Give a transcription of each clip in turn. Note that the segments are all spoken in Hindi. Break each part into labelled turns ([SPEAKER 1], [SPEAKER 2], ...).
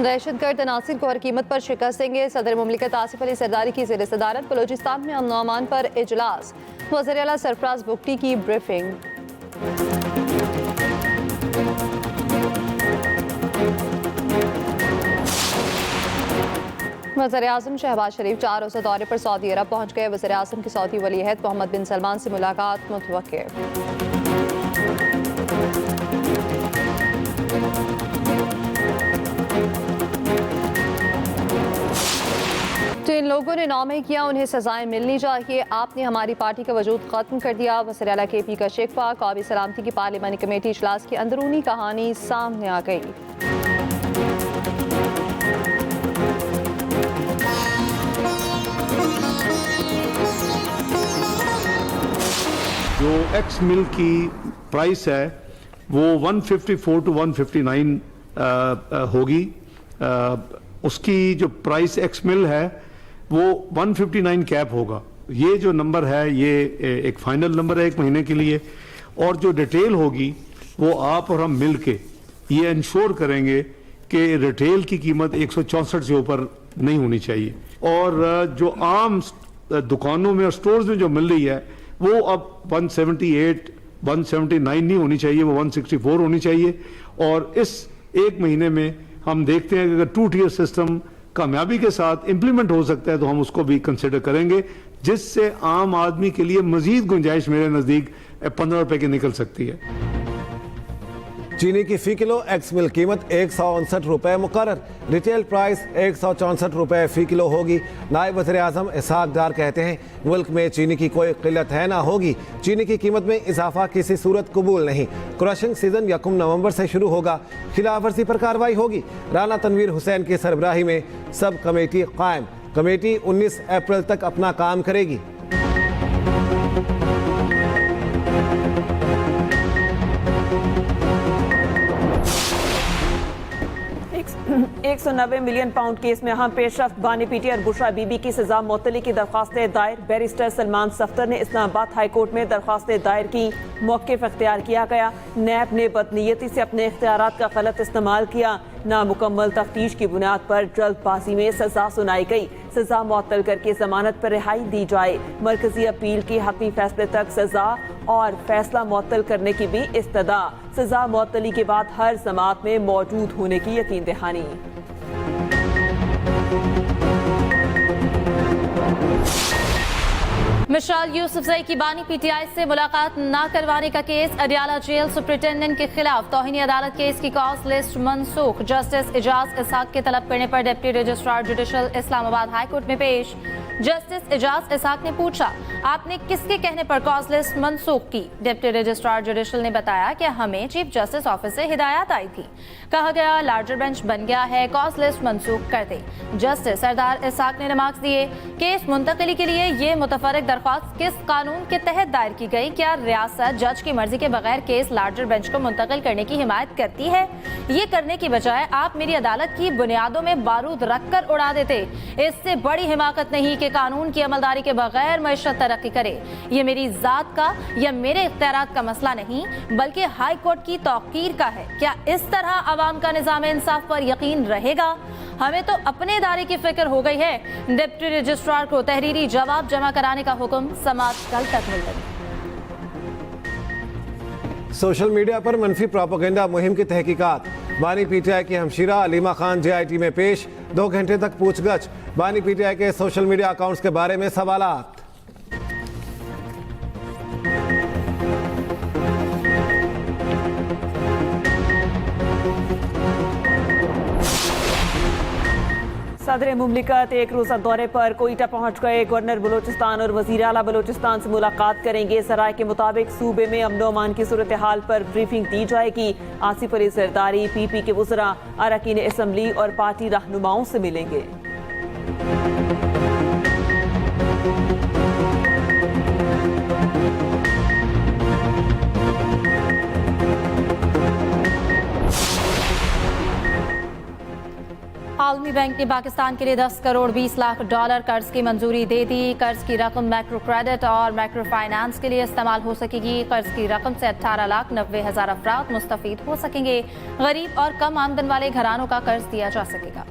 [SPEAKER 1] दहशतगर्द तनासिर को हर कीमत पर शिकस्त देंगे। सदर मुमलिकत आसिफ अली सरदारी की ज़ेर सदारत बलोचिस्तान में अमन अमान पर इजलास। वज़ीर आला सरफराज बुगटी की ब्रीफिंग। वज़ीर आज़म शहबाज शरीफ 4 रोज़ा दौरे पर सऊदी अरब पहुँच गए। वज़ीर आज़म की सऊदी वली अहद मोहम्मद बिन सलमान से मुलाकात मुतवक्किर। जिन लोगों ने नामे किया उन्हें सजाएं मिलनी चाहिए। आपने हमारी पार्टी का वजूद खत्म कर दिया। वज़ीर आला KP का शिकवा। कौमी सलामती की पार्लिमानी कमेटी इजलास की अंदरूनी कहानी सामने आ गई।
[SPEAKER 2] जो एक्स मिल की प्राइस है वो 154 to 159 होगी। उसकी जो प्राइस एक्स मिल है वो 159 कैप होगा। ये जो नंबर है ये एक फाइनल नंबर है 1 महीने के लिए, और जो डिटेल होगी वो आप और हम मिल के ये इंश्योर करेंगे कि रिटेल की कीमत 164 से ऊपर नहीं होनी चाहिए, और जो आम दुकानों में और स्टोर्स में जो मिल रही है वो अब 178 179 नहीं होनी चाहिए, वो 164 होनी चाहिए। और इस 1 महीने में हम देखते हैं कि अगर 2 टियर सिस्टम कामयाबी के साथ इंप्लीमेंट हो सकता है तो हम उसको भी कंसिडर करेंगे, जिससे आम आदमी के लिए मजीद गुंजाइश मेरे नज़दीक 15 रुपए की निकल सकती है।
[SPEAKER 3] चीनी की फी किलो एक्स मिल कीमत 159 रुपये मुकर्रर। रिटेल प्राइस 164 रुपये फी किलो होगी। नायब वज़ीर आज़म इसहाक डार कहते हैं मुल्क में चीनी की कोई किल्लत है ना होगी। चीनी की कीमत में इजाफा किसी सूरत कबूल नहीं। क्रशिंग सीजन 1 नवंबर से शुरू होगा। खिलाफ वर्जी पर कार्रवाई होगी। राना तनवीर हुसैन की सरबराही में सब कमेटी कायम। कमेटी 19 अप्रैल तक अपना काम करेगी।
[SPEAKER 4] 190 मिलियन पाउंड केस में अहम पेशरफ्त। बानी पीटी और बुशरा बीबी की सजा मुअत्तली की दरख्वास्तें दायर। बैरिस्टर सलमान सफ्तर ने इस्लामाबाद हाई कोर्ट में दरख्वास्तें दायर की। मौक़िफ़ इख्तियार किया गया। नैब ने बदनीयती से अपने इख्तियारात का गलत इस्तेमाल किया। नामुकम्मल तफ्तीश की बुनियाद पर जल्दबाजी में सजा सुनाई गई। सजा मुअत्तल करके जमानत पर रिहाई दी जाए। मरकजी अपील की हतमी फैसले तक सजा और फैसला मुअत्तल करने की भी इस्तदा। सजा मुअत्तली के बाद हर जमात में मौजूद होने की यकीन दहानी।
[SPEAKER 5] मिशाल यूसुफजई की बानी PTI से मुलाकात ना करवाने का केस। अडियाला जेल सुप्रिंटेंडेंट के खिलाफ तौहीन अदालत केस की कॉज लिस्ट मनसूख। जस्टिस इजाज इसहाक के तलब करने पर deputy registrar judicial Islamabad high court में पेश। जस्टिस इजाज इसहाक ने पूछा, आपने किसके कहने पर कॉज लिस्ट मनसूख की? डिप्टी रजिस्ट्रार जुडिशल ने बताया कि हमें चीफ जस्टिस ऑफिस से हिदायत आई थी। कहा गया लार्जर बेंच बन गया है, कॉज लिस्ट मनसूख कर दे। जस्टिस सरदार इसहाक ने रिमार्क्स दिए, केस मुंतकली के लिए ये मुतफरक दरख्वास्त किस कानून के तहत दायर की गई? क्या रियासत जज की मर्जी के बगैर केस लार्जर बेंच को मुंतकिल करने की हिमायत करती है? ये करने की बजाय आप मेरी अदालत की बुनियादों में बारूद रख कर उड़ा देते। इससे बड़ी हिमाकत नहीं कि कानून की अमलदारी के बगैर मईशत तरक्की करे। ये मेरी जात का या मेरे इख्तियारात का मसला नहीं बल्कि हाई कोर्ट की तौकीर का है। क्या इस तरह अवाम का निज़ाम इंसाफ पर यकीन रहेगा? हमें तो अपने इदारे की फिक्र हो गई है। डिप्टी रजिस्ट्रार को तहरीरी जवाब जमा कराने का हुक्म। समाअत कल तक मुलतवी।
[SPEAKER 3] सोशल मीडिया पर मनफी प्रोपेगेंडा मुहिम की तहकीकात। बानी PTI की हमशीरा अलीमा खान JIT में पेश। 2 घंटे तक पूछगछ। बानी PTI के सोशल मीडिया अकाउंट्स के बारे में सवालात।
[SPEAKER 4] सदर मुमलिकत 1 रोज़ा दौरे पर कोयटा पहुंच गए। गवर्नर बलोचिस्तान और वज़ीर आला बलोचिस्तान से मुलाकात करेंगे। सराय के मुताबिक सूबे में अमन अमान की सूरत हाल पर ब्रीफिंग दी जाएगी। आसिफ अली जरदारी PP के वज़रा अरकान असम्बली और पार्टी रहनुमाओं से मिलेंगे।
[SPEAKER 5] आलमी बैंक ने पाकिस्तान के लिए 10 करोड़ 20 लाख डॉलर कर्ज की मंजूरी दे दी। कर्ज की रकम मैक्रो क्रेडिट और मैक्रो फाइनेंस के लिए इस्तेमाल हो सकेगी। कर्ज की रकम से 18,90,000 अफराद मुस्तफीद हो सकेंगे। गरीब और कम आमदन वाले घरानों का कर्ज दिया जा सकेगा।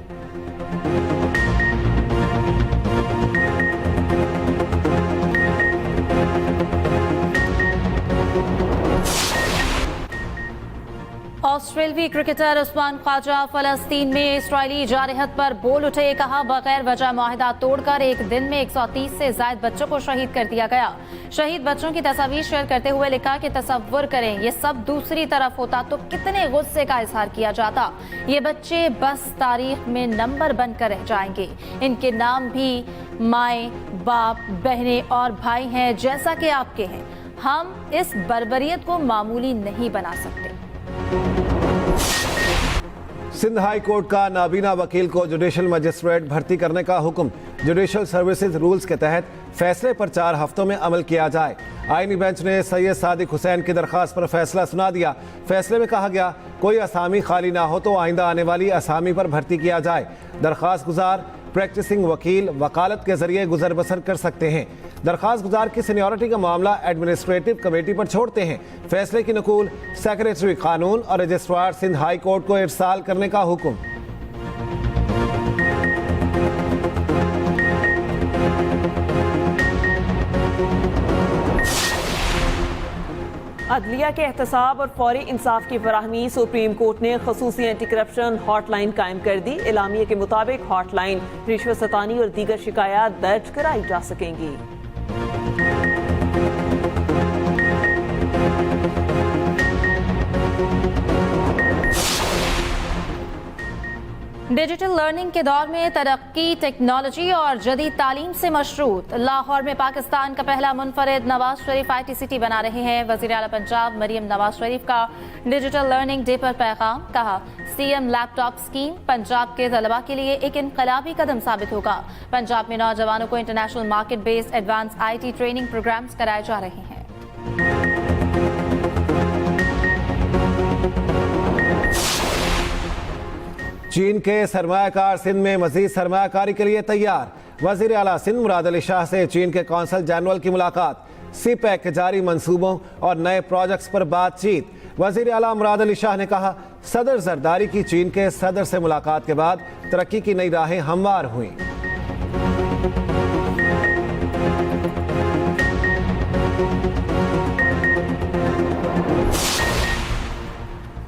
[SPEAKER 5] ऑस्ट्रेलियाई क्रिकेटर उस्मान ख्वाजा फलस्तीन में इस्राइली जारहत पर बोल उठे। कहा, बगैर वजह मुआहिदा तोड़कर एक दिन में 130 से ज्यादा बच्चों को शहीद कर दिया गया। शहीद बच्चों की तस्वीर शेयर करते हुए लिखा कि तसव्वुर करें ये सब दूसरी तरफ होता तो कितने गुस्से का इजहार किया जाता। ये बच्चे बस तारीख में नंबर बनकर रह जाएंगे। इनके नाम भी माएँ, बाप, बहनें और भाई हैं, जैसा कि आपके हैं। हम इस बर्बरियत को मामूली नहीं बना सकते।
[SPEAKER 3] सिंध हाई कोर्ट का नाबीना वकील को जुडिशल मजिस्ट्रेट भर्ती करने का हुक्म। जुडिशल सर्विसेज रूल्स के तहत फैसले पर 4 हफ्तों में अमल किया जाए। आईनी बेंच ने सैयद सादिक हुसैन की दरख्वास्त पर फैसला सुना दिया। फैसले में कहा गया, कोई असामी खाली ना हो तो आइंदा आने वाली असामी पर भर्ती किया जाए। दरख्वास्त गुजार प्रैक्टिसिंग वकील वकालत के जरिए गुजर बसर कर सकते हैं। दरख्वास्त गुजार की सीनियरिटी का मामला एडमिनिस्ट्रेटिव कमेटी पर छोड़ते हैं। फैसले की नकूल सेक्रेटरी कानून और रजिस्ट्रार सिंध हाई कोर्ट को इरसाल करने का हुक्म।
[SPEAKER 4] अदलिया के एहतसाब और फौरी इंसाफ की फराहमी। सुप्रीम कोर्ट ने खसूसी एंटी करप्शन हॉटलाइन कायम कर दी। एलामिया के मुताबिक हॉटलाइन रिश्वत सतानी और दीगर शिकायत दर्ज कराई जा सकेंगी।
[SPEAKER 5] डिजिटल लर्निंग के दौर में तरक्की, टेक्नोलॉजी और जदीद तालीम से मशरूत लाहौर में पाकिस्तान का पहला मुनफरिद नवाज शरीफ IT सिटी बना रहे हैं। वज़ीर आला पंजाब मरियम नवाज शरीफ का डिजिटल लर्निंग डे पर पैगाम। कहा, CM लैपटॉप स्कीम पंजाब के तलबा के लिए एक इनकलाबी कदम साबित होगा। पंजाब में नौजवानों को international market based advance IT training programmes कराए जा रहे हैं।
[SPEAKER 3] चीन के सरमायाकार सिंध में मजीद सरमायाकारी के लिए तैयार। वज़ीर आला सिंध मुराद अली शाह से चीन के कौंसल जनरल की मुलाकात। CPEC के जारी मंसूबों और नए प्रोजेक्ट्स पर बातचीत। वज़ीर आला मुराद अली शाह ने कहा, सदर जरदारी की चीन के सदर से मुलाकात के बाद तरक्की की नई राहें हमवार हुई।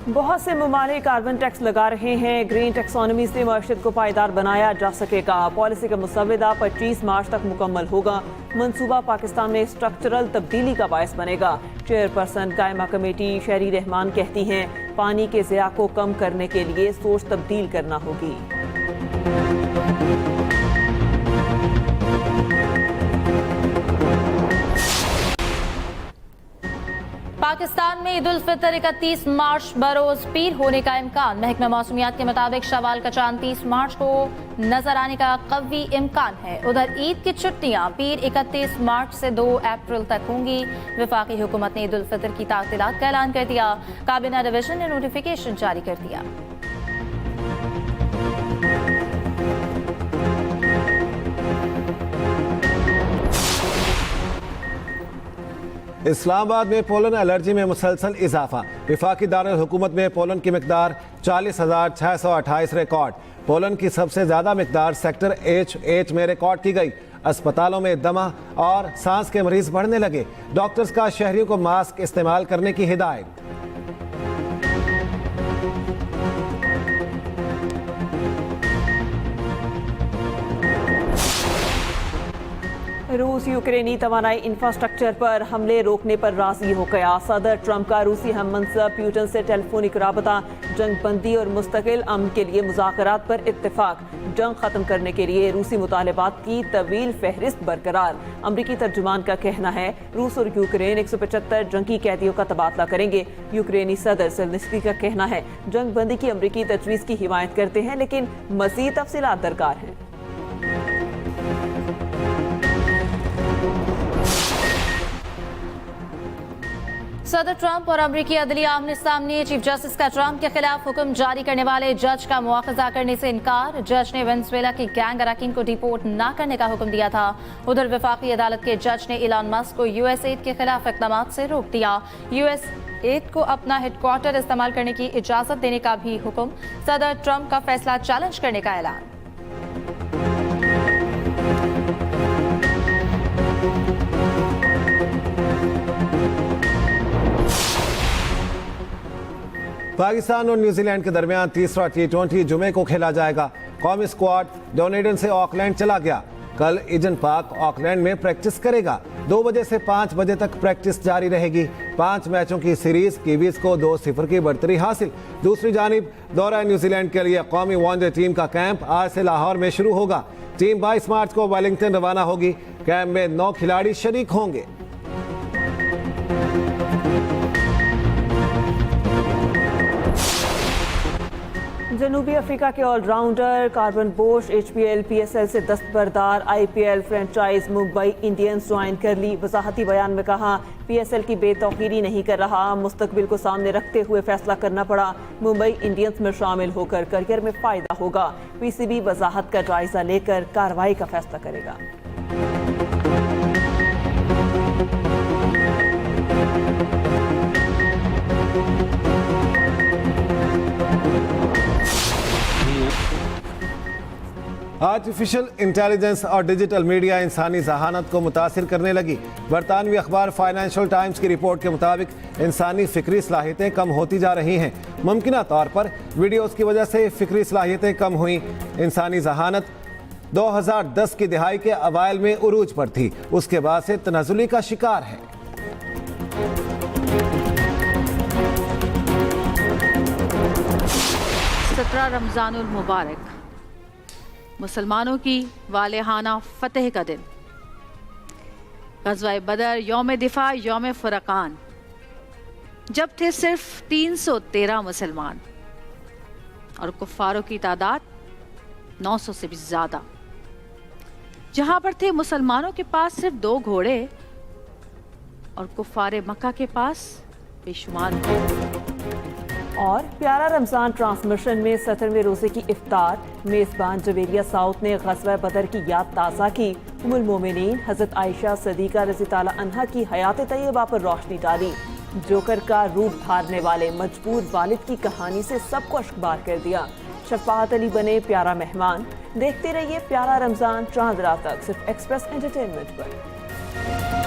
[SPEAKER 4] बहुत से ममालिक कार्बन टैक्स लगा रहे हैं। ग्रीन टैक्सोनॉमी से मईशत को पायदार बनाया जा सकेगा। पॉलिसी का मुसव्वदा 25 मार्च तक मुकम्मल होगा। मंसूबा पाकिस्तान में स्ट्रक्चरल तब्दीली का बायस बनेगा। चेयरपर्सन कायमा कमेटी शहरी रहमान कहती हैं, पानी के ज़िया को कम करने के लिए सोच तब्दील करना होगी।
[SPEAKER 5] पाकिस्तान में ईद उल फितर 31 मार्च बरोज पीर होने का इम्कान। महकमा मौसमियात के मुताबिक शवाल का चांद 30 मार्च को नजर आने का कवी इम्कान है। उधर ईद की छुट्टियां पीर 31 मार्च से 2 अप्रैल तक होंगी। वफाकी हुकूमत ने ईद उल फितर की तातीलात का ऐलान कर दिया। काबीना डिवीजन ने नोटिफिकेशन जारी कर दिया।
[SPEAKER 3] इस्लामाबाद में पोलन एलर्जी में मुसलसल इजाफा। विफाकी दारुल हुकूमत में पोलन की मिकदार 40,628 रिकॉर्ड। पोलन की सबसे ज्यादा मिकदार सेक्टर H में रिकॉर्ड की गई। अस्पतालों में दमा और सांस के मरीज बढ़ने लगे। डॉक्टर्स का शहरियों को मास्क इस्तेमाल करने की हिदायत।
[SPEAKER 4] रूस यूक्रेनी तवानाई इंफ्रास्ट्रक्चर पर हमले रोकने पर राजी हो गया। सदर ट्रंप का रूसी हम मनसब प्यूटन से टेलीफोनिक राबता। जंग बंदी और मुस्तकिल अमन के लिए मुज़ाकरात पर इत्तेफाक। जंग खत्म करने के लिए रूसी मुतालबात की तवील फहरिस्त बरकरार। अमरीकी तर्जुमान का कहना है, रूस और यूक्रेन 175 जंगी कैदियों का तबादला करेंगे। यूक्रेनी सदर ज़ेलेंस्की का कहना है, जंग बंदी की अमरीकी तजवीज़ की हिमायत करते हैं, लेकिन मज़ीद तफसीलात दरकार हैं।
[SPEAKER 5] सदर ट्रंप और अमरीकी अदलिया आमने सामने। चीफ जस्टिस का ट्रंप के खिलाफ हुक्म जारी करने वाले जज का मुआखजा करने से इनकार। जज ने वेनेजुएला की गैंग अराकीन को डिपोर्ट न करने का हुक्म दिया था। उधर वफाकी अदालत के जज ने इलॉन मस्क को यूएस एड के खिलाफ इक़दामात से रोक दिया। यूएस एड को अपना हेडक्वार्टर इस्तेमाल करने की इजाजत देने का भी हुक्म। सदर ट्रंप का फैसला चैलेंज करने का ऐलान।
[SPEAKER 3] पाकिस्तान और न्यूजीलैंड के दरमियान तीसरा T20 जुमे को खेला जाएगा। कौमी स्क्वाड डोनेडन से ऑकलैंड चला गया। कल ईडन पार्क ऑकलैंड में प्रैक्टिस करेगा। 2 बजे से 5 बजे तक प्रैक्टिस जारी रहेगी। 5 मैचों की सीरीज कीवीज को 2-0 की बढ़तरी हासिल। दूसरी जानिब दौरा न्यूजीलैंड के लिए कौमी वनडे टीम का कैंप आज से लाहौर में शुरू होगा। टीम 22 मार्च को वेलिंगटन रवाना होगी। कैंप में 9 खिलाड़ी शरीक होंगे।
[SPEAKER 4] जनूबी अफ्रीका के ऑलराउंडर कार्बन बोश HPL PSL से दस्तबरदार IPL franchise Mumbai Indians join कर ली। वजाहती बयान में कहा, PSL की बेतौकीरी नहीं कर रहा, मुस्तकबिल को सामने रखते हुए फैसला करना पड़ा। मुंबई इंडियंस में शामिल होकर करियर में फायदा होगा। PCB वजाहत का जायजा लेकर कार्रवाई का फैसला करेगा।
[SPEAKER 3] आर्टिफिशियल इंटेलिजेंस और डिजिटल मीडिया इंसानी जहानत को मुतासिर करने लगी। बरतानवी अखबार फाइनेंशियल टाइम्स की रिपोर्ट के मुताबिक इंसानी फिक्री सलाहियतें कम होती जा रही हैं। मुमकिना तौर पर वीडियोस की वजह से फिक्री सलाहियतें कम हुई। इंसानी जहानत 2010 की दिहाई के अवाइल में उरूज पर थी, उसके बाद से तनाजुली का शिकार है।
[SPEAKER 6] रमज़ानुल मुबारक, मुसलमानों की वालेहाना फतेह का दिन। ग़ज़वा बदर, यौम दिफा, यौम फुरक़ान, जब थे सिर्फ 313 मुसलमान और कुफ़ारों की तादाद 900 से भी ज़्यादा। जहाँ पर थे मुसलमानों के पास सिर्फ 2 घोड़े और कुफ़ारे मक्का के पास बेशुमार।
[SPEAKER 4] और प्यारा रमज़ान ट्रांसमिशन में 17वें रोज़े की इफ्तार। मेज़बान जवेरिया साउथ ने ग़ज़वा बदर की याद ताज़ा की। उम्मुल मोमिनीन हज़रत आयशा सदीक़ा रज़ी ताला अन्हा की हयात तय्यबा पर रोशनी डाली। जोकर का रूप धारने वाले मजबूर वालिद की कहानी से सबको अश्कबार कर दिया। शफ़ाअत अली बने प्यारा मेहमान। देखते रहिए प्यारा रमज़ान चांद रात तक, सिर्फ एक्सप्रेस एंटरटेनमेंट पर।